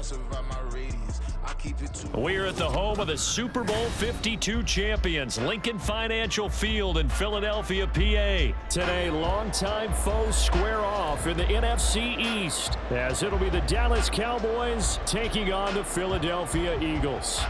survive my radius. I keep it too. We're at the home of the Super Bowl 52 champions, Lincoln Financial Field in Philadelphia, PA. Today, longtime foes square off in the NFC East, as it'll be the Dallas Cowboys taking on the Philadelphia Eagles.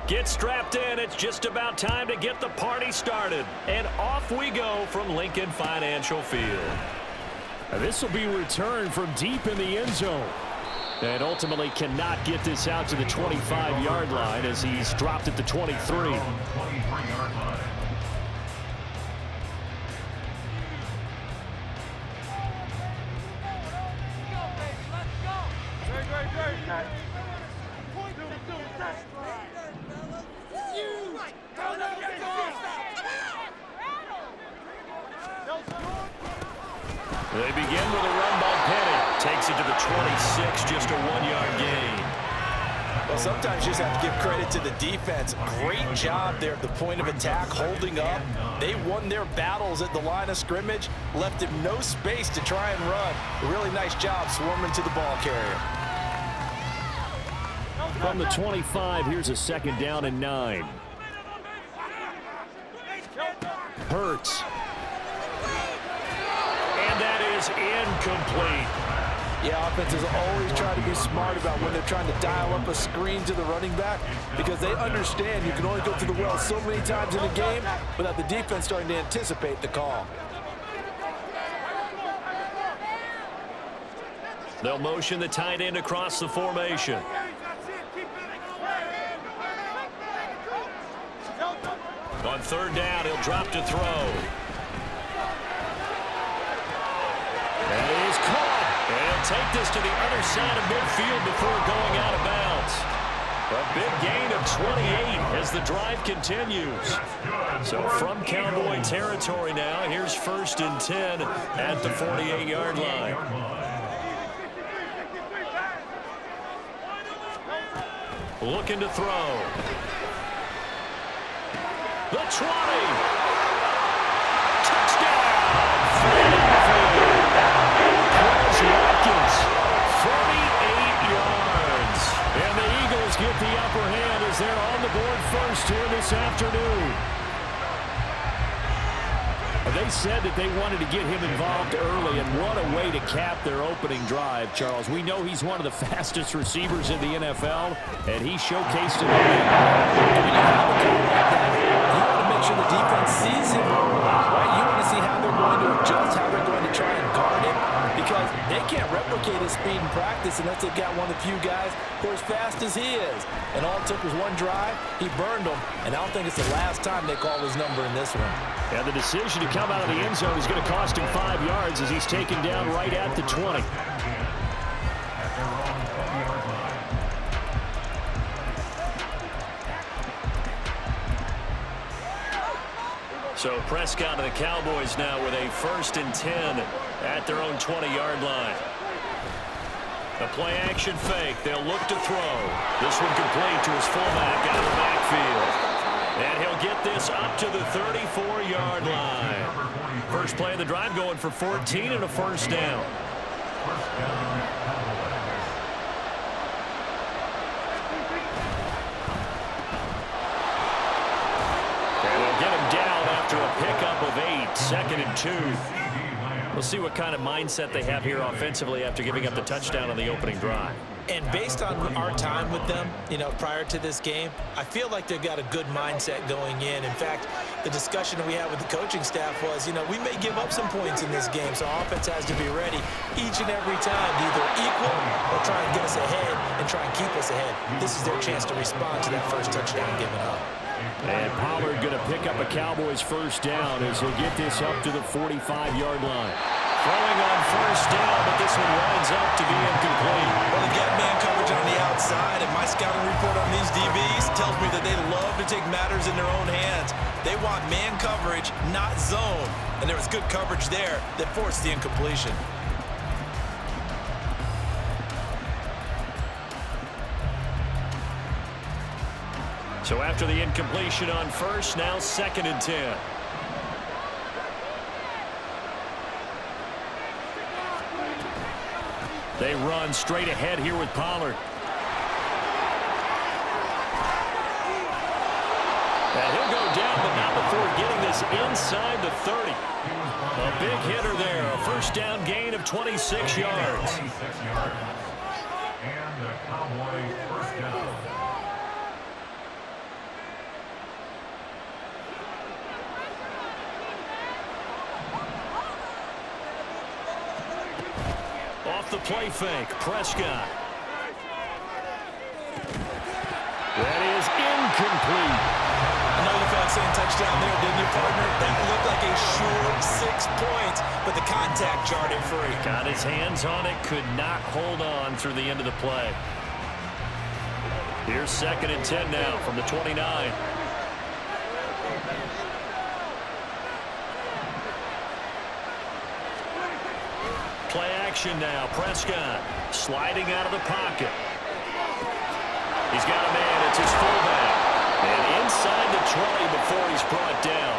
Get strapped in. It's just about time to get the party started. And off we go from Lincoln Financial Field. This will be returned from deep in the end zone. And ultimately cannot get this out to the 25-yard line as he's dropped at the 23. They begin with a run by Penny. Takes it to the 26, just a 1-yard gain. Well, sometimes you just have to give credit to the defense. Great job there at the point of attack, holding up. They won their battles at the line of scrimmage, left him no space to try and run. A really nice job swarming to the ball carrier. From the 25, here's a second down and 9. Hurts. And that is incomplete. Yeah, offenses always try to be smart about when they're trying to dial up a screen to the running back, because they understand you can only go to the well so many times in a game without the defense starting to anticipate the call. They'll motion the tight end across the formation. On third down, he'll drop to throw. And he's caught. And he'll take this to the other side of midfield before going out of bounds. A big gain of 28 as the drive continues. So from Cowboy territory now, here's 1st and 10 at the 48-yard line. Looking to throw. The 20. Touchdown. Watkins, 48 yards. And the Eagles get the upper hand as they're on the board first here this afternoon. They said that they wanted to get him involved early, and what a way to cap their opening drive, Charles. We know he's one of the fastest receivers in the NFL, and he showcased it. You want to make sure the defense sees him, right? You want to see how they're going to adjust, how they're going to try and guard him, because they can't replicate his speed in practice unless they've got one of the few guys who are as fast as he is. And all it took was one drive. He burned them, and I don't think it's the last time they call his number in this one. And the decision to come out of the end zone is going to cost him 5 yards as he's taken down right at the 20. So Prescott and the Cowboys now with a 1st and 10 at their own 20-yard line. A play-action fake. They'll look to throw. This one complete to his fullback out of the backfield. And he'll get this up to the 34-yard line. First play of the drive going for 14 and a 1st down. And they'll get him down after a pickup of 8. 2nd and 2. We'll see what kind of mindset they have here offensively after giving up the touchdown on the opening drive. And based on our time with them, prior to this game, I feel like they've got a good mindset going in. In fact, the discussion we had with the coaching staff was, we may give up some points in this game, so offense has to be ready each and every time to either equal or try and get us ahead and try and keep us ahead. This is their chance to respond to that first touchdown given up. And Pollard going to pick up a Cowboys 1st down as he'll get this up to the 45-yard line. Throwing on 1st down, but this one winds up to be incomplete. Well, they've got man coverage on the outside, and my scouting report on these DBs tells me that they love to take matters in their own hands. They want man coverage, not zone. And there was good coverage there that forced the incompletion. So after the incompletion on first, now 2nd and 10. They run straight ahead here with Pollard. And he'll go down, but not before getting this inside the 30. A big hitter there. A first down gain of 26 yards. And the Cowboys first down. Off the play fake, Prescott. That is incomplete. I know you felt saying touchdown there, didn't you, partner? That looked like a sure 6 points, but the contact jarred him free. Got his hands on it, could not hold on through the end of the play. Here's 2nd and 10 now from the 29. Play action now. Prescott sliding out of the pocket. He's got a man. It's his fullback. And inside the 20 before he's brought down.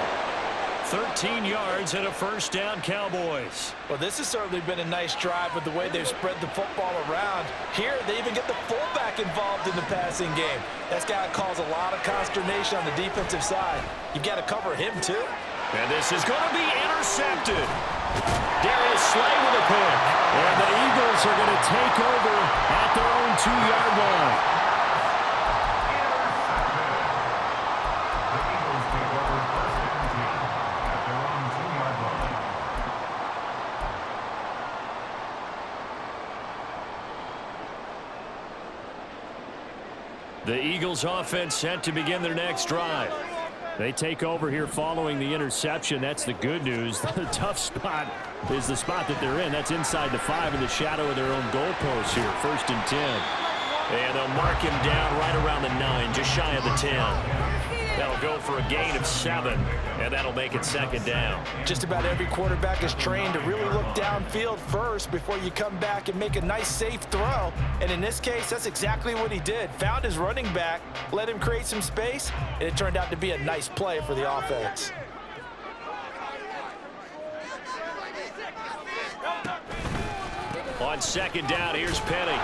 13 yards and a first down, Cowboys. Well, this has certainly been a nice drive with the way they've spread the football around. Here, they even get the fullback involved in the passing game. That's got to cause a lot of consternation on the defensive side. You've got to cover him, too. And this is going to be intercepted. Darius Slay with a pick. And the Eagles are going to take over at their own 2-yard line. The Eagles offense set to begin their next drive. They take over here following the interception. That's the good news. The tough spot is the spot that they're in. That's inside the 5 in the shadow of their own goalpost here. 1st and 10. And they'll mark him down right around the 9, just shy of the 10. That'll go for a gain of 7, and that'll make it 2nd down. Just about every quarterback is trained to really look downfield first before you come back and make a nice, safe throw. And in this case, that's exactly what he did. Found his running back, let him create some space, and it turned out to be a nice play for the offense. On 2nd down, here's Penny.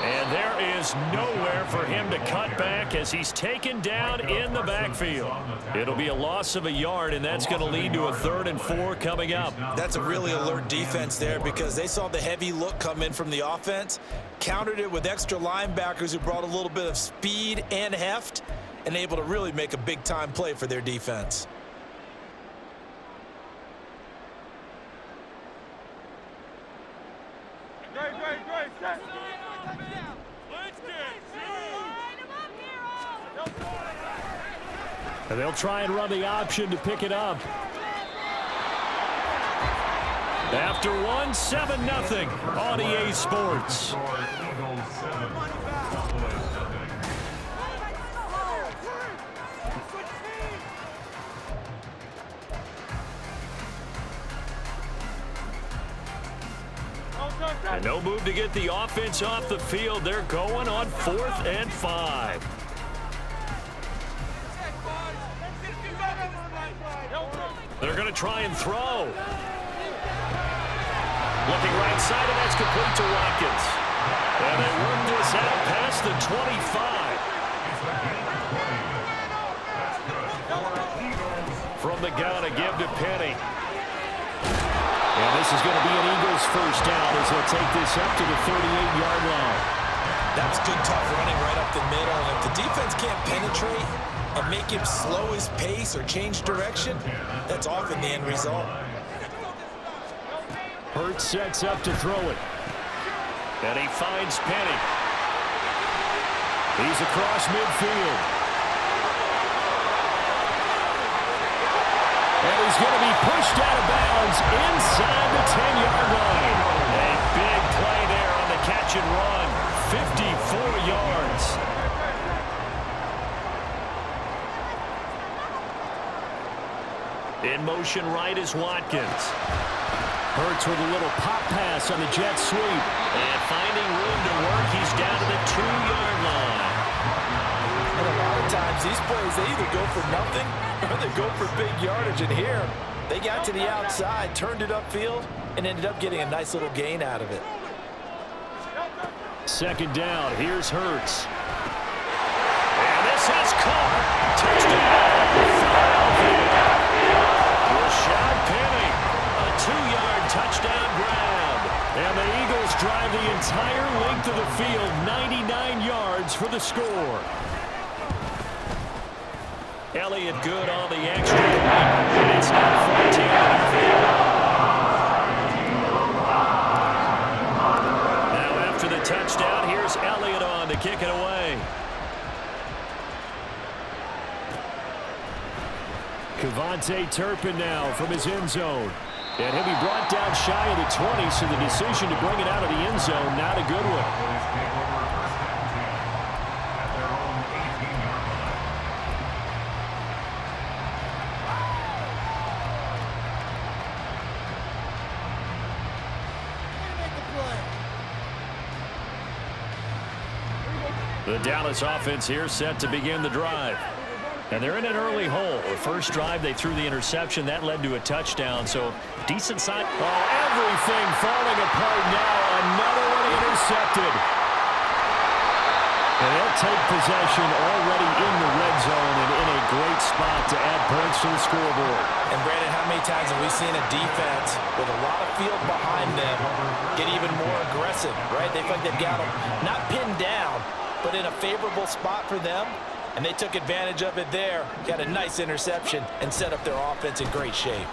And there is nowhere for him to cut back as he's taken down in the backfield. It'll be a loss of a yard, and that's going to lead to a 3rd and 4 coming up. That's a really alert defense there because they saw the heavy look come in from the offense, countered it with extra linebackers who brought a little bit of speed and heft, and able to really make a big-time play for their defense. And they'll try and run the option to pick it up. After 1, 7-0 on EA Sports. And no move to get the offense off the field. They're going on 4th and 5. They're going to try and throw. Looking right side, and that's complete to Watkins. And they work this out past the 25. From the gun, a give to Penny. And this is going to be an Eagles first down as they'll take this up to the 38-yard line. That's good, tough running right up the middle. And if the defense can't penetrate and make him slow his pace or change direction, that's often the end result. Hurts sets up to throw it. And he finds Penny. He's across midfield. And he's going to be pushed out of bounds inside the 10-yard line. A big play there on the catch and run. 54 yards. In motion right is Watkins. Hurts with a little pop pass on the jet sweep. And finding room to work, he's down to the 2-yard line. times these plays, they either go for nothing or they go for big yardage. And here, they got to the outside, turned it upfield, and ended up getting a nice little gain out of it. Second down, here's Hurts. And this has caught. Touchdown, Philadelphia. Rashad Penny, a 2-yard touchdown grab. And the Eagles drive the entire length of the field, 99 yards for the score. Elliott good on the extra point, and it's now 14-0. Touchdown. Here's Elliott on to kick it away. Kevontae Turpin now from his end zone. And he'll be brought down shy of the 20, so the decision to bring it out of the end zone, not a good one. The Dallas offense here set to begin the drive. And they're in an early hole. The first drive, they threw the interception. That led to a touchdown, so decent side. Oh, everything falling apart now. Another one intercepted. And they'll take possession already in the red zone and in a great spot to add points to the scoreboard. And, Brandon, how many times have we seen a defense with a lot of field behind them get even more aggressive, right? They feel like they've got them not pinned down, but in a favorable spot for them, and they took advantage of it there, got a nice interception, and set up their offense in great shape.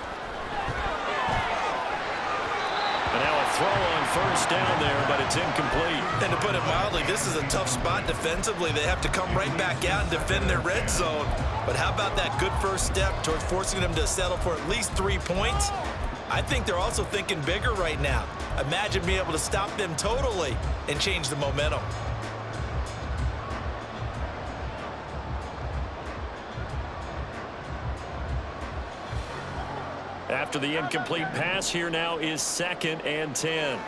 And now a throw on first down there, but it's incomplete. And to put it mildly, this is a tough spot defensively. They have to come right back out and defend their red zone. But how about that good first step towards forcing them to settle for at least 3 points? I think they're also thinking bigger right now. Imagine being able to stop them totally and change the momentum. After the incomplete pass, here now is 2nd and 10.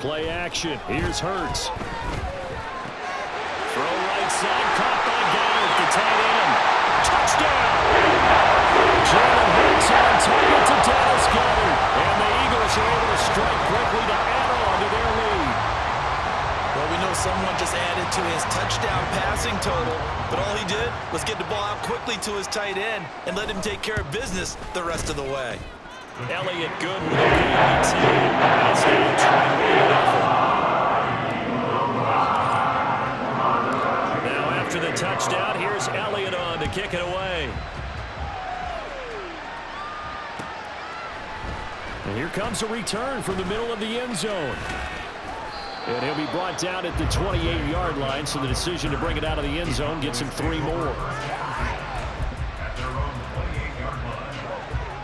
Play action. Here's Hurts. Throw right side, caught by Goddard, the tight end. Touchdown! Jalen Hurts on target to Dallas Goddard. And the Eagles are able to strike quickly to add on to their lead. Well, we know someone just added to his touchdown passing total, but all he did was get the ball out quickly to his tight end and let him take care of business the rest of the way. Elliott good with a PAT. And it's now after the touchdown, here's Elliott on to kick it away. And here comes a return from the middle of the end zone. And he'll be brought down at the 28-yard line, so the decision to bring it out of the end zone gets him 3 more.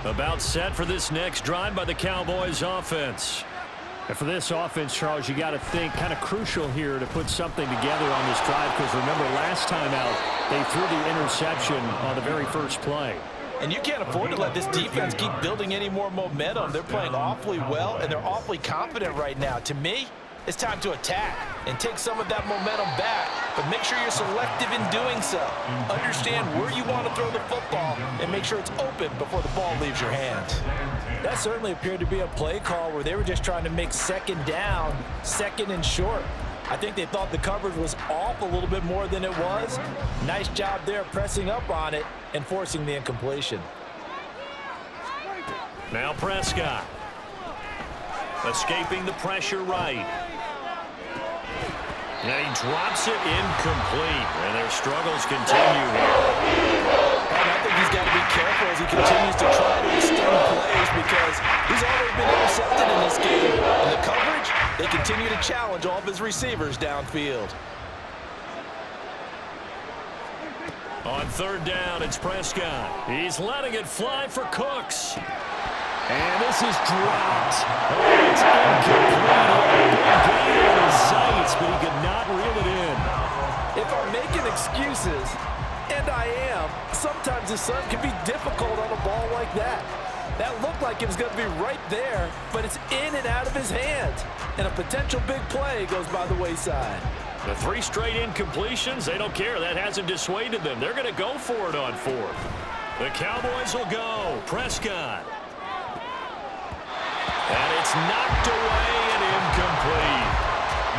About set for this next drive by the Cowboys offense. And for this offense, Charles, you got to think kind of crucial here to put something together on this drive, because remember last time out, they threw the interception on the very first play. And you can't afford to let this defense keep building any more momentum. They're playing awfully well, and they're awfully confident right now. To me, it's time to attack and take some of that momentum back, but make sure you're selective in doing so. Understand where you want to throw the football and make sure it's open before the ball leaves your hands. That certainly appeared to be a play call where they were just trying to make second down, second and short. I think they thought the coverage was off a little bit more than it was. Nice job there pressing up on it and forcing the incompletion. Now Prescott. Escaping the pressure right. And he drops it incomplete. And their struggles continue here. And I think he's got to be careful as he continues to try to extend plays, because he's already been intercepted in this game. And the coverage, they continue to challenge all of his receivers downfield. On 3rd down, it's Prescott. He's letting it fly for Cooks. And this is dropped. Oh, it's incomplete. Gain on his sights, but he could not reel it in. If I'm making excuses, and I am, sometimes the sun can be difficult on a ball like that. That looked like it was going to be right there, but it's in and out of his hands. And a potential big play goes by the wayside. The 3 straight incompletions, they don't care. That hasn't dissuaded them. They're going to go for it on 4th. The Cowboys will go. Prescott. And it's knocked away and incomplete.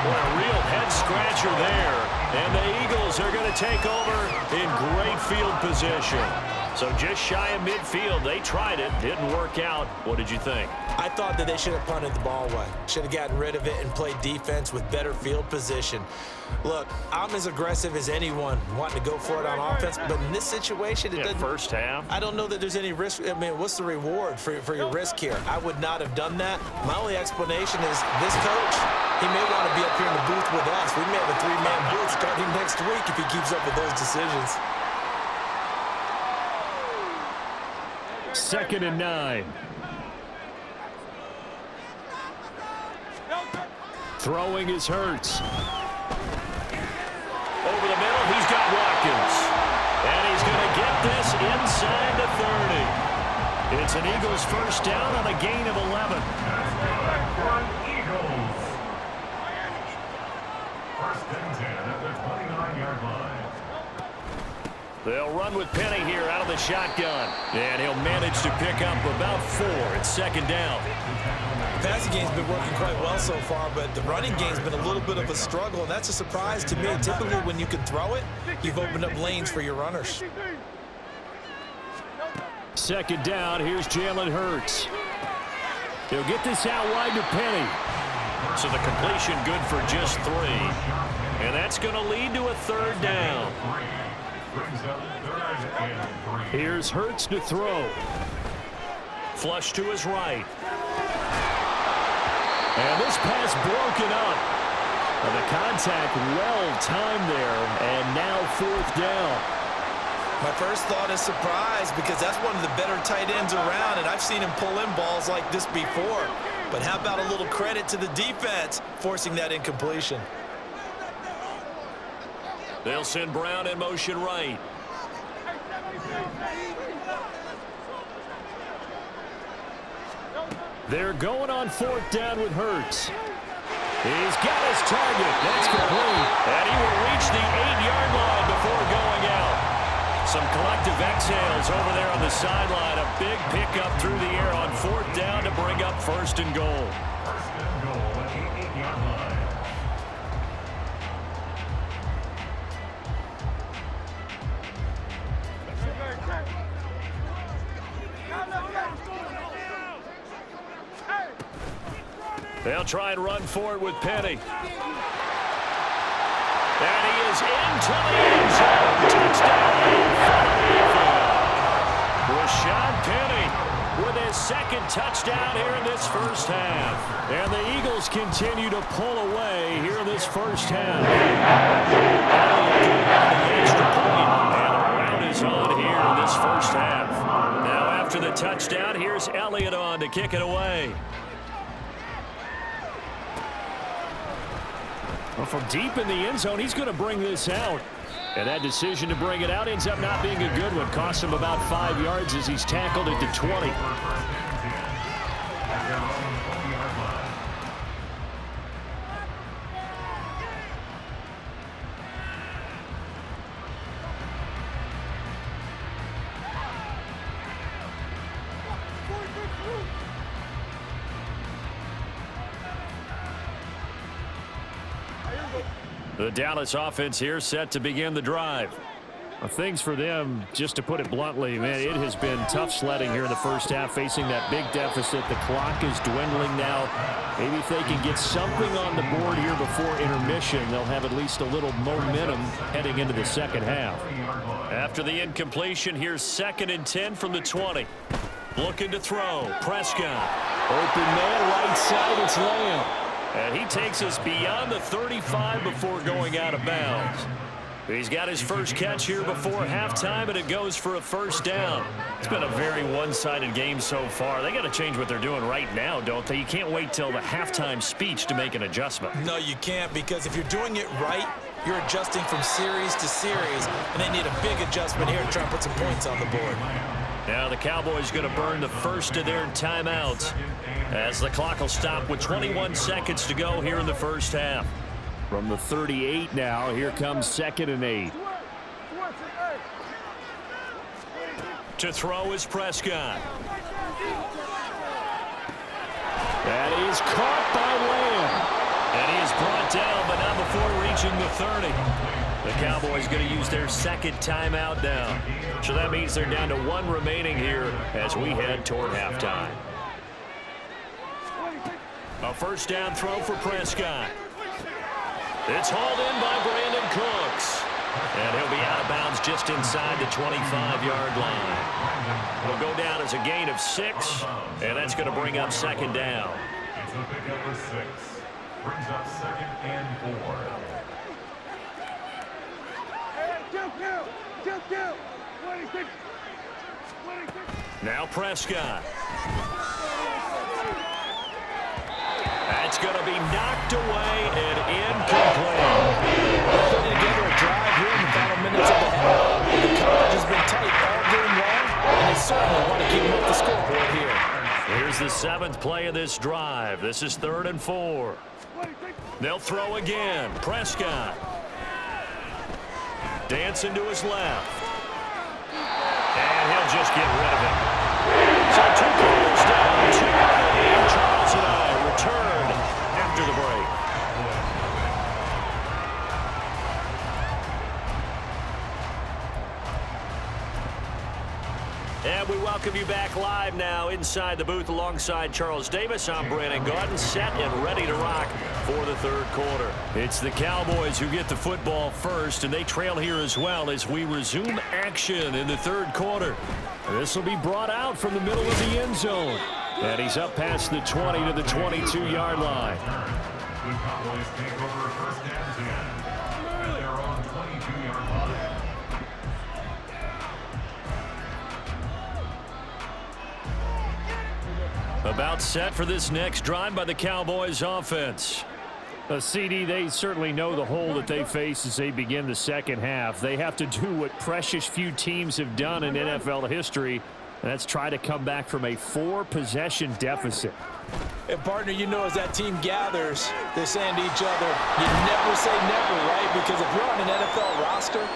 Boy, a real head-scratcher there. And the Eagles are going to take over in great field position. So just shy of midfield. They tried it. Didn't work out. What did you think? I thought that they should have punted the ball away. Should have gotten rid of it and played defense with better field position. Look, I'm as aggressive as anyone wanting to go for it on offense, but in this situation, it doesn't. First half. I don't know that there's any risk. I mean, what's the reward for your risk here? I would not have done that. My only explanation is this coach, he may want to be up here in the booth with us. We may have a 3-man booth starting next week if he keeps up with those decisions. 2nd and 9. Throwing is Hurts. Over the middle, he's got Watkins. And he's going to get this inside the 30. It's an Eagles first down on a gain of 11. Eagles. 1st and 10 at the 29-yard line. They'll run with Penny here out of the shotgun. And he'll manage to pick up about 4. It's 2nd down. The passing game's been working quite well so far, but the running game's been a little bit of a struggle, and that's a surprise to me. Typically, when you can throw it, you've opened up lanes for your runners. 2nd down. Here's Jalen Hurts. He'll get this out wide to Penny. So the completion good for just 3. And that's going to lead to a 3rd down. Here's Hurts to throw. Flush to his right. And this pass broken up. And the contact well timed there. And now 4th down. My first thought is surprise because that's one of the better tight ends around, and I've seen him pull in balls like this before. But how about a little credit to the defense forcing that incompletion? They'll send Brown in motion right. They're going on 4th down with Hurts. He's got his target. That's complete. And he will reach the 8-yard line before going out. Some collective exhales over there on the sideline. A big pickup through the air on 4th down to bring up 1st and goal. 1st and goal at the 8-yard line. They'll try and run for it with Penny. And he is into the end zone. Touchdown. Rashad Penny with his 2nd touchdown here in this first half. And the Eagles continue to pull away here in this first half. And the round is on here in this first half. Now after the touchdown, here's Elliott on to kick it away. Well, from deep in the end zone, he's going to bring this out. And that decision to bring it out ends up not being a good one. Cost him about 5 yards as he's tackled at the 20. The Dallas offense here set to begin the drive. Well, things for them, just to put it bluntly, man, it has been tough sledding here in the first half, facing that big deficit. The clock is dwindling now. Maybe if they can get something on the board here before intermission, they'll have at least a little momentum heading into the second half. After the incompletion, here's 2nd and 10 from the 20. Looking to throw. Prescott. Open man, right side, it's Lamb. And he takes us beyond the 35 before going out of bounds. He's got his first catch here before halftime, and it goes for a first down. It's been a very one-sided game so far. They got to change what they're doing right now, don't they? You can't wait till the halftime speech to make an adjustment. No, you can't, because if you're doing it right, you're adjusting from series to series, and they need a big adjustment here to try and put some points on the board. Now the Cowboys going to burn the first of their timeouts as the clock will stop with 21 seconds to go here in the first half. From the 38 now, here comes 2nd and 8. To throw is Prescott. That is caught by Lamb. And he is brought down, but not before reaching the 30. The Cowboys going to use their second timeout now. So that means they're down to 1 remaining here as we head toward halftime. A first down throw for Prescott. It's hauled in by Brandon Cooks. And he'll be out of bounds just inside the 25-yard line. It'll go down as a gain of 6, and that's going to bring up second down. It's a pickup for 6. Brings up 2nd and 4. Now Prescott. That's going to be knocked away and incomplete. Putting together a drive here in the final minutes of the half. The coverage has been tight all game long, and they certainly want to keep them off the scoreboard here. Here's the 7th play of this drive. This is 3rd and 4. They'll throw again. Prescott. Dancing to his left. And he'll just get rid of it. So 2 players down, 2 remaining. Charles and I return after the break. And we welcome you back live now inside the booth alongside Charles Davis. I'm Brandon Gaudin, set and ready to rock for the 3rd quarter. It's the Cowboys who get the football first, and they trail here as well as we resume action in the 3rd quarter. This will be brought out from the middle of the end zone. And he's up past the 20 to the 22-yard line. The Cowboys take over 1st and 10 at their own 22-yard line. About set for this next drive by the Cowboys offense. CD, they certainly know the hole that they face as they begin the second half. They have to do what precious few teams have done in NFL history, and that's try to come back from a 4-possession deficit. And partner, you know, as that team gathers, they're saying to each other, you never say never, right? Because if you're on an NFL roster,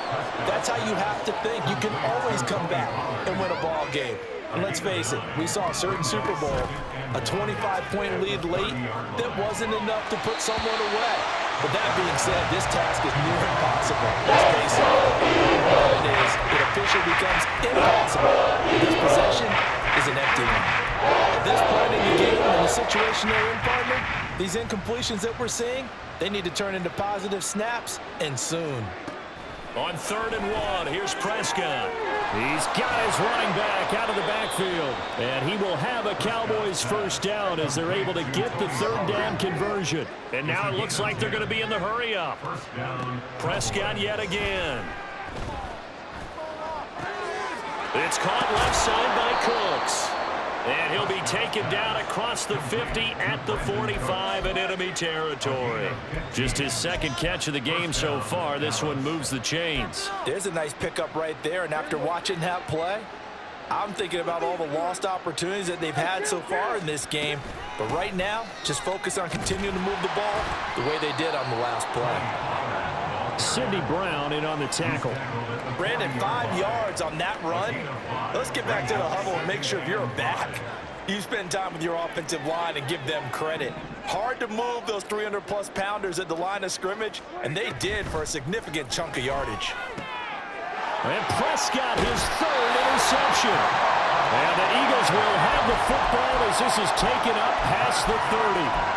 that's how you have to think. You can always come back and win a ball game. And let's face it, we saw a certain Super Bowl, a 25-point lead late that wasn't enough to put someone away. But that being said, this task is near impossible. Let's face it. It is. It officially becomes impossible. This possession is an empty one. At this point in the game, in the situation they're in, partner, these incompletions that we're seeing, they need to turn into positive snaps, and soon. On 3rd and 1, here's Prescott. He's got his running back out of the backfield. And he will have a Cowboys first down as they're able to get the 3rd down conversion. And now it looks like they're going to be in the hurry-up. Prescott yet again. It's caught left side by Cooks. And he'll be taken down across the 50 at the 45 in enemy territory. Just his 2nd catch of the game so far. This one moves the chains. There's a nice pickup right there, and after watching that play, I'm thinking about all the lost opportunities that they've had so far in this game. But right now, just focus on continuing to move the ball the way they did on the last play. Cindy Brown in on the tackle. Brandon, 5 yards on that run. Let's get back to the huddle and make sure if you're a back, you spend time with your offensive line and give them credit. Hard to move those 300-plus pounders at the line of scrimmage, and they did for a significant chunk of yardage. And Prescott, his 3rd interception. And the Eagles will have the football as this is taken up past the 30.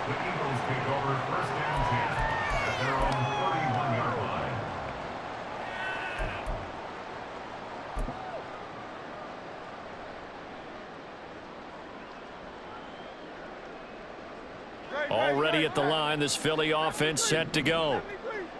The Eagles take over 1st and 10 at their own 31-yard line. Already at the line, this Philly offense set to go.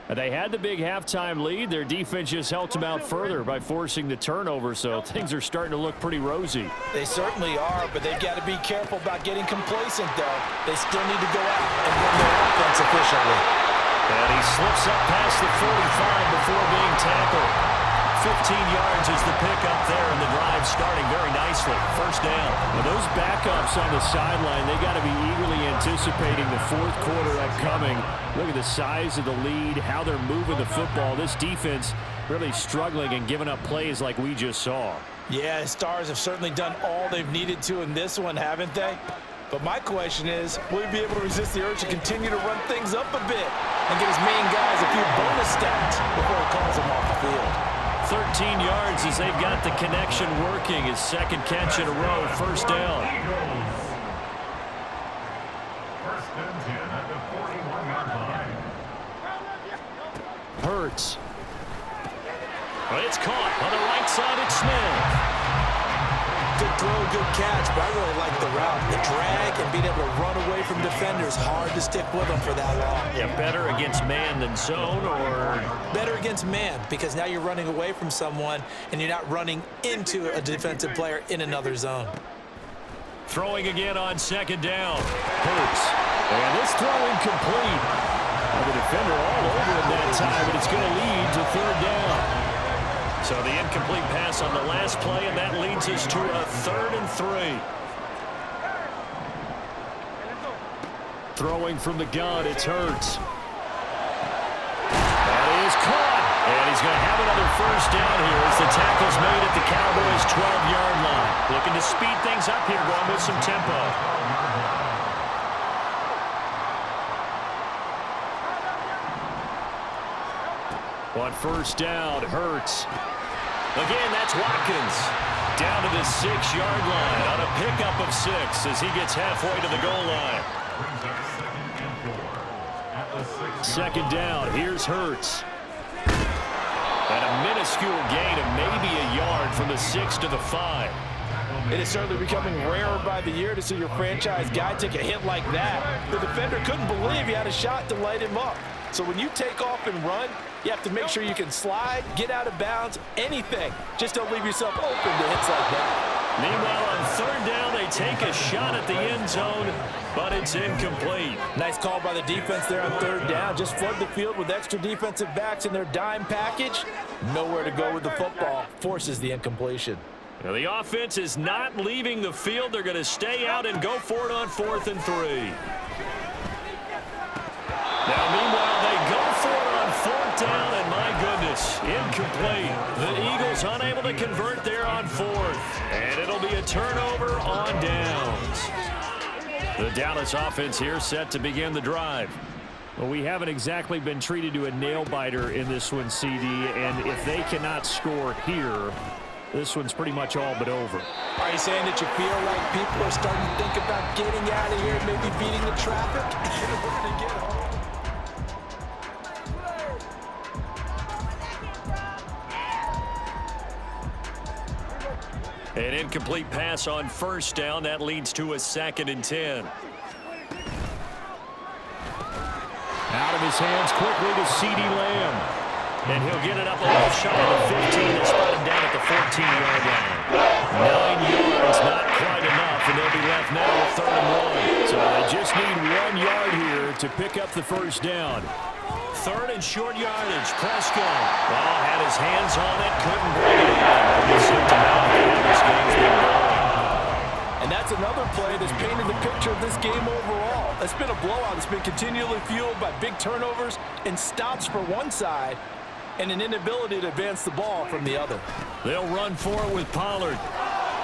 They had the big halftime lead. Their defense just helped them out further by forcing the turnover, so things are starting to look pretty rosy. They certainly are, but they've got to be careful about getting complacent, though. They still need to go out and run their offense efficiently. And he slips up past the 45 before being tackled. 15 yards is the pickup there, and the drive starting very nicely. First down. Well, those backups on the sideline, they got to be eagerly anticipating the fourth quarter upcoming. Look at the size of the lead, how they're moving the football. This defense really struggling and giving up plays like we just saw. Yeah, Stars have certainly done all they've needed to in this one, haven't they? But my question is, will he be able to resist the urge to continue to run things up a bit and get his main guys a few bonus stats before he calls them off the field? 13 yards as they've got the connection working. His second catch in a row, first down. First and 10 at the 41-yard line. Hurts. Well, it's caught on the right side. It's Smith. Good throw, good catch, but I really like the route. The drag and being able to run away from defenders, hard to stick with them for that long. Yeah, better against man than zone, or? Better against man, because now you're running away from someone and you're not running into a defensive player in another zone. Throwing again on second down. Hurts. And this throw incomplete. The defender all over him that time, but it's going to lead to third down. So the incomplete pass on the last play, and that leads us to a 3rd and 3. Throwing from the gun, it's Hurts. That is caught. And he's going to have another first down here as the tackle's made at the Cowboys' 12-yard line. Looking to speed things up here, going with some tempo. On first down, Hurts. Again, that's Watkins. Down to the 6-yard line on a pickup of 6 as he gets halfway to the goal line. Second down, here's Hurts. And a minuscule gain of maybe a yard from the 6 to the 5. It is certainly becoming rarer by the year to see your franchise guy take a hit like that. The defender couldn't believe he had a shot to light him up. So when you take off and run, you have to make sure you can slide, get out of bounds, anything. Just don't leave yourself open to hits like that. Meanwhile, on third down, they take a shot at the end zone, but it's incomplete. Nice call by the defense there on third down. Just flood the field with extra defensive backs in their dime package. Nowhere to go with the football. Forces the incompletion. Now, the offense is not leaving the field. They're going to stay out and go for it on 4th and 3. Now, meanwhile, they go for it on 4th down, and my goodness, incomplete. The Eagles unable to convert there on 4th, and it'll be a turnover on downs. The Dallas offense here set to begin the drive. Well, we haven't exactly been treated to a nail-biter in this one, CD, and if they cannot score here, this one's pretty much all but over. Are you saying that you feel like people are starting to think about getting out of here, maybe beating the traffic in order to get home? An incomplete pass on first down. That leads to a 2nd and 10. Out of his hands quickly to CeeDee Lamb. And he'll get it up a little shy of the 15 and spot him down at the 14-yard line. 9 yards, not quite enough, and they'll be left now with 3rd and 1. So they just need 1 yard here to pick up the first down. 3rd and short yardage. Prescott, well, had his hands on it, couldn't bring it in. This game's been going. And that's another play that's painted the picture of this game overall. It's been a blowout. It's been continually fueled by big turnovers and stops for one side and an inability to advance the ball from the other. They'll run for it with Pollard.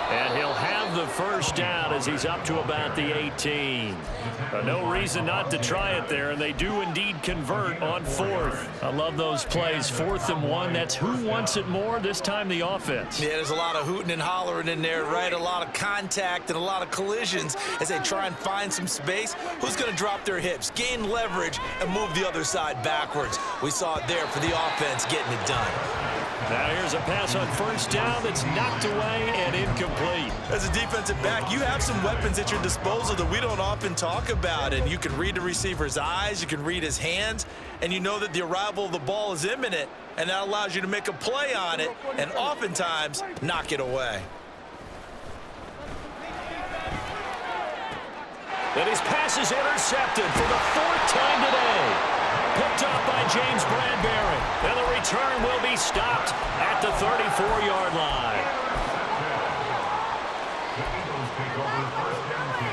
And he'll have the first down as he's up to about the 18. No reason not to try it there, and they do indeed convert on 4th. I love those plays. 4th and 1, that's who wants it more, this time the offense. Yeah, there's a lot of hooting and hollering in there, right? A lot of contact and a lot of collisions as they try and find some space. Who's going to drop their hips, gain leverage, and move the other side backwards? We saw it there for the offense getting it done. Now here's a pass on first down that's knocked away and incomplete. As a defensive back, you have some weapons at your disposal that we don't often talk about. And you can read the receiver's eyes, you can read his hands, and you know that the arrival of the ball is imminent, and that allows you to make a play on it and oftentimes knock it away. And his pass is intercepted for the 4th time today. Picked up by James Bradbury. And the return will be stopped at the 34-yard line. The Eagles take over first down 10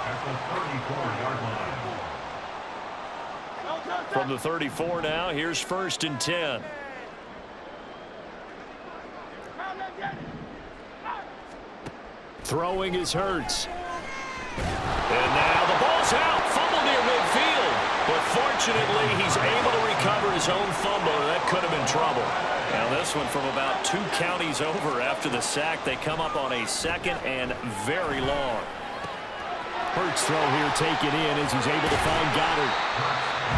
at the 34-yard line. From the 34 now, here's first and 10. Throwing is Hurts. And now the ball's out. Fumble near midfield. But fortunately, he's able to recover his own fumble. That could have been trouble. Now this one from about 2 counties over after the sack. They come up on a second and very long. Hurts throw here taken in as he's able to find Goddard.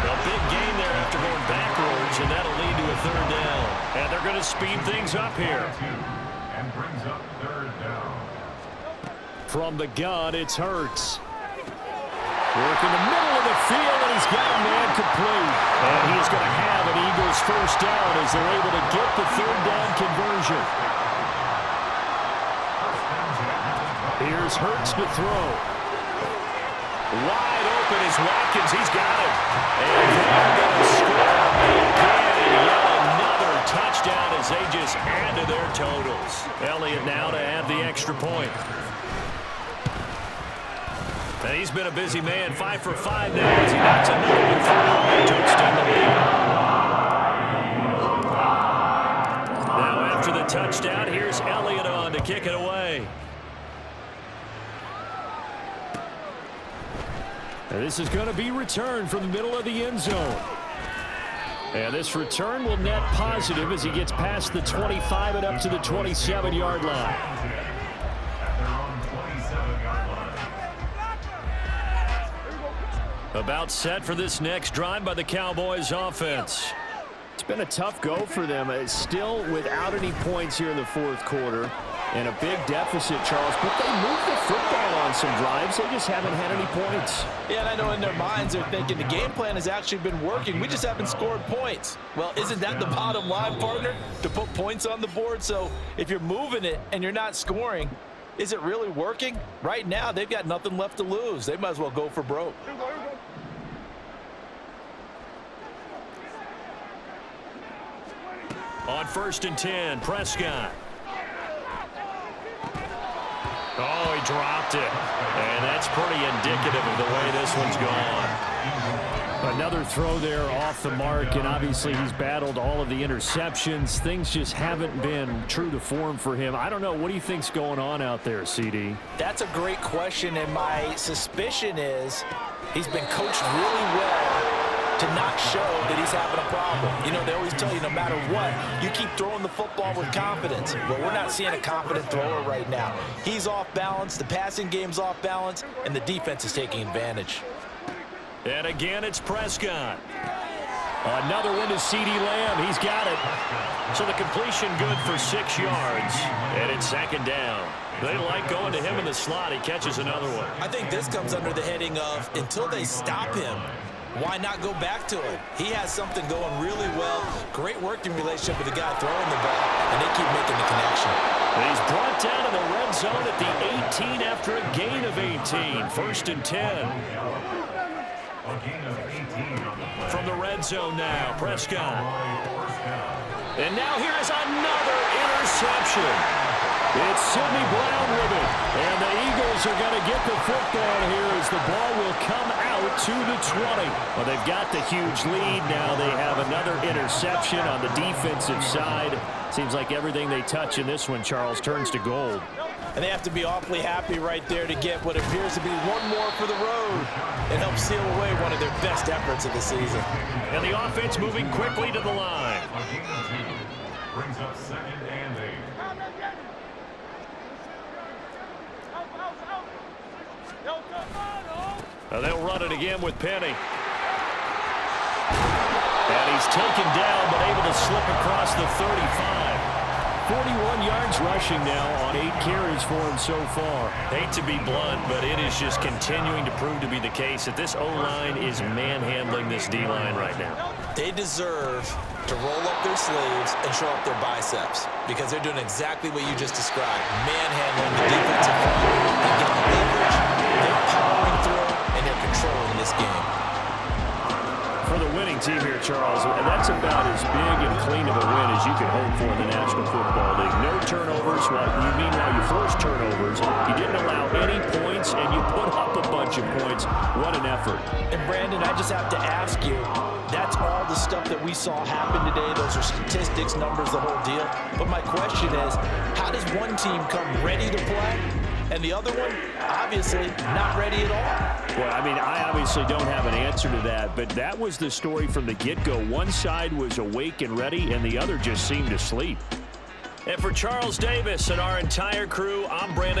A big gain there after going backwards, and that'll lead to a third down. And they're going to speed things up here. And brings up third down. From the gun, it's Hurts. Work in the middle of the field, and he's got a man complete. And he's going to have an Eagles first down as they're able to get the third down conversion. Here's Hurts to throw. Wide open is Watkins. He's got it. And they're going to score again. Yet another touchdown as they just add to their totals. Elliott now to add the extra point. And he's been a busy man, 5 for 5 now as he knocks another one through to extend the lead. Now after the touchdown, here's Elliott on to kick it away. And this is going to be returned from the middle of the end zone. And this return will net positive as he gets past the 25 and up to the 27-yard line. About set for this next drive by the Cowboys offense. It's been a tough go for them. It's still without any points here in the fourth quarter. And a big deficit, Charles. But they moved the football on some drives. They just haven't had any points. Yeah, and I know in their minds they're thinking the game plan has actually been working. We just haven't scored points. Well, isn't that the bottom line, partner? To put points on the board? So if you're moving it and you're not scoring, is it really working? Right now, they've got nothing left to lose. They might as well go for broke. On first and 10, Prescott. Oh, he dropped it. And that's pretty indicative of the way this one's gone. Another throw there off the mark, and obviously he's battled all of the interceptions. Things just haven't been true to form for him. I don't know. What do you think's going on out there, CD? That's a great question, and my suspicion is he's been coached really well to not show that he's having a problem. You know, they always tell you no matter what, you keep throwing the football with confidence. But we're not seeing a confident thrower right now. He's off balance, the passing game's off balance, and the defense is taking advantage. And again, it's Prescott. Another one to CeeDee Lamb. He's got it. So the completion good for 6 yards. And it's second down. They like going to him in the slot. He catches another one. I think this comes under the heading of until they stop him, why not go back to him? He has something going really well. Great working relationship with the guy throwing the ball, and they keep making the connection. And he's brought down to the red zone at the 18 after a gain of 18. First and 10. From the red zone now, Prescott. And now here is another interception. It's Sidney Brown with it. And the Eagles are going to get the football here as the ball will come out to the 20. Well, they've got the huge lead. Now they have another interception on the defensive side. Seems like everything they touch in this one, Charles, turns to gold. And they have to be awfully happy right there to get what appears to be one more for the road and help seal away one of their best efforts of the season. And the offense moving quickly to the line. Brings up second and 8. They'll run it again with Penny. And he's taken down, but able to slip across the 35. 41 yards rushing now on 8 carries for him so far. Hate to be blunt, but it is just continuing to prove to be the case that this O-line is manhandling this D-line right now. They deserve to roll up their sleeves and show up their biceps because they're doing exactly what you just described, manhandling the defensive front. They're getting leverage, they're powering through, and they're controlling this game. For the winning winning team here, Charles. And that's about as big and clean of a win as you can hope for in the National Football League. No turnovers. Meanwhile, you forced turnovers. You didn't allow any points, and you put up a bunch of points. What an effort. And, Brandon, I just have to ask you, that's all the stuff that we saw happen today. Those are statistics, numbers, the whole deal. But my question is, how does one team come ready to play and the other one, obviously, not ready at all? Well, I mean, I obviously don't have an answer to that, but that was the story from the get-go. One side was awake and ready, and the other just seemed to sleep. And for Charles Davis and our entire crew, I'm Brandon.